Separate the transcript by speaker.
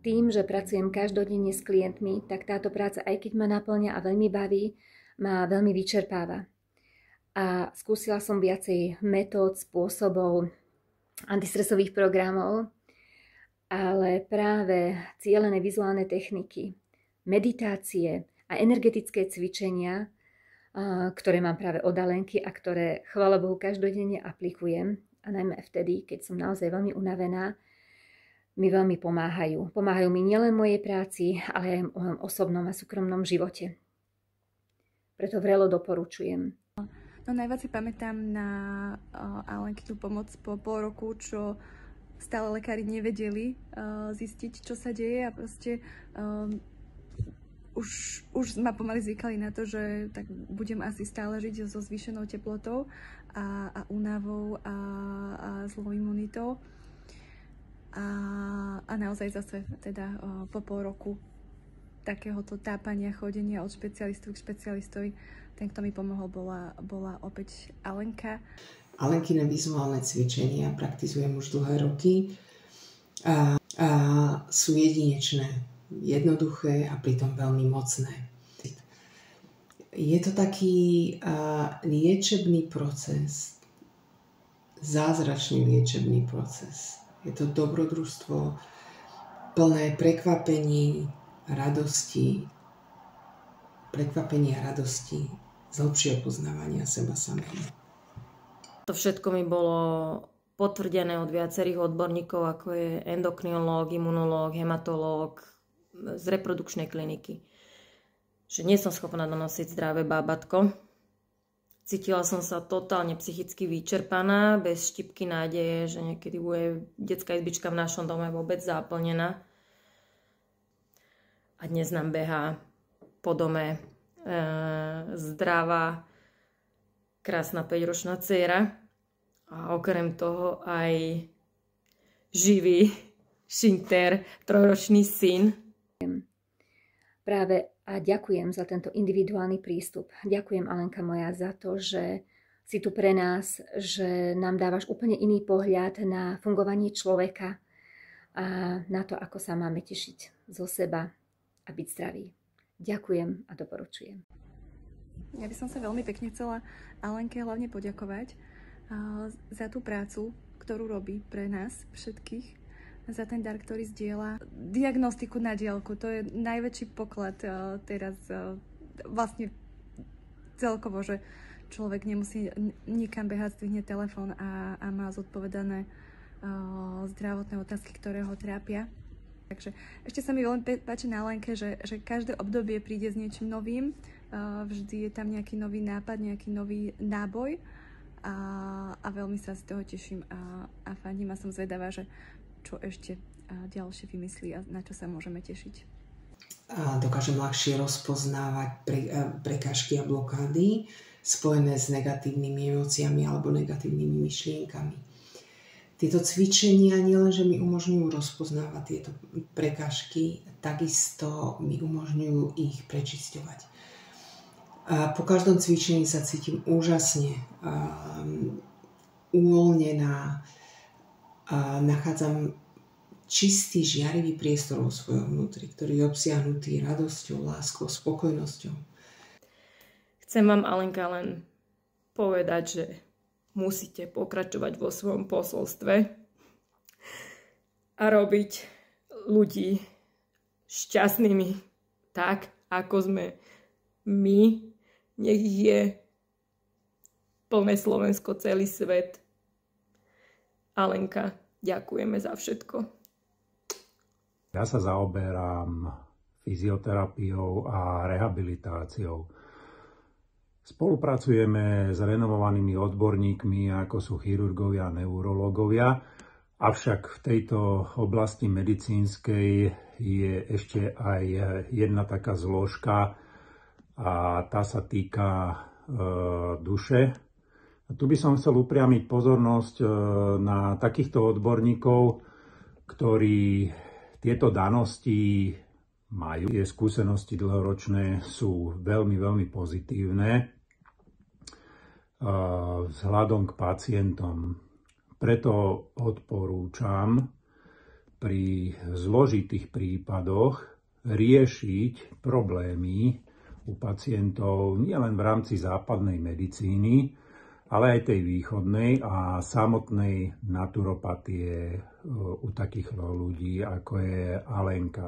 Speaker 1: tým, že pracujem každodenne s klientmi, tak táto práca, aj keď ma naplňa a veľmi baví, ma veľmi vyčerpáva. A skúsila som viacej metód, spôsobov, antistresových programov, ale práve cielené vizuálne techniky, meditácie a energetické cvičenia, ktoré mám práve od Alenky a ktoré, chvála Bohu, každodenne aplikujem, a najmä vtedy, keď som naozaj veľmi unavená, mi veľmi pomáhajú. Pomáhajú mi nielen v mojej práci, ale aj v mojom osobnom a súkromnom živote. Preto vrelo doporučujem.
Speaker 2: No najviac si pamätám na Alenkinu pomoc po pol roku, čo stále lekári nevedeli zistiť, čo sa deje, a proste už ma pomaly zvykali na to, že tak budem asi stále žiť so zvýšenou teplotou a únavou a zlou imunitou. A naozaj zase teda po pol roku takéhoto tápania, chodenia od špecialistu k špecialistovi, ten, kto mi pomohol, bola opäť Alenka.
Speaker 3: Alenkine vizuálne cvičenia praktizujem už dlhé roky a sú jedinečné, jednoduché a pritom veľmi mocné. Je to taký liečebný proces, zázračný liečebný proces. Je to dobrodružstvo plné prekvapení a radosti, z lepšieho poznávania seba samého.
Speaker 4: To všetko mi bolo potvrdené od viacerých odborníkov, ako je endokrinológ, imunológ, hematológ z reprodukčnej kliniky. Že nie som schopná donosiť zdravé bábatko. Cítila som sa totálne psychicky vyčerpaná, bez štipky nádeje, že niekedy bude detská izbička v našom dome vôbec zaplnená. A dnes nám behá po dome zdravá, krásna 5-ročná dcéra a okrem toho aj živý Šinter, 3-ročný syn.
Speaker 1: Práve a ďakujem za tento individuálny prístup. Ďakujem, Alenka moja, za to, že si tu pre nás, že nám dávaš úplne iný pohľad na fungovanie človeka a na to, ako sa máme tešiť zo seba a byť zdraví. Ďakujem a doporučujem.
Speaker 2: Ja by som sa veľmi pekne chcela Alenke hlavne poďakovať za tú prácu, ktorú robí pre nás všetkých, za ten dar, ktorý zdieľa. Diagnostiku na diaľku, to je najväčší poklad teraz vlastne celkovo, že človek nemusí nikam behať, zdvihne telefón a má zodpovedané zdravotné otázky, ktoré ho trápia. Takže ešte sa mi veľmi páči na Lenke, že každé obdobie príde s niečím novým, vždy je tam nejaký nový nápad, nejaký nový náboj a veľmi sa z toho teším a fandím a som zvedavá, že čo ešte ďalšie vymyslí a na čo sa môžeme tešiť.
Speaker 3: Dokážem ľahšie rozpoznávať prekážky a blokády spojené s negatívnymi emóciami alebo negatívnymi myšlienkami. Tieto cvičenia nielenže mi umožňujú rozpoznávať tieto prekážky, takisto mi umožňujú ich prečisťovať. Po každom cvičení sa cítim úžasne uvoľnená, nachádzam čistý, žiarivý priestor vo svojom vnútri, ktorý je obsiahnutý radosťou, láskou, spokojnosťou.
Speaker 4: Chcem vám, Alenka, len povedať, že musíte pokračovať vo svojom posolstve a robiť ľudí šťastnými tak, ako sme my. Nech je plné Slovensko, celý svet. Alenka, ďakujeme za všetko.
Speaker 5: Ja sa zaoberám fyzioterapiou a rehabilitáciou. Spolupracujeme s renomovanými odborníkmi, ako sú chirurgovia a neurológovia, avšak v tejto oblasti medicínskej je ešte aj jedna taká zložka a tá sa týka duše. A tu by som chcel upriamiť pozornosť na takýchto odborníkov, ktorí tieto danosti majú. Tie skúsenosti dlhoročné sú veľmi, veľmi pozitívne vzhľadom k pacientom. Preto odporúčam pri zložitých prípadoch riešiť problémy u pacientov nielen v rámci západnej medicíny, ale aj tej východnej a samotnej naturopatie u takých ľudí, ako je Alenka.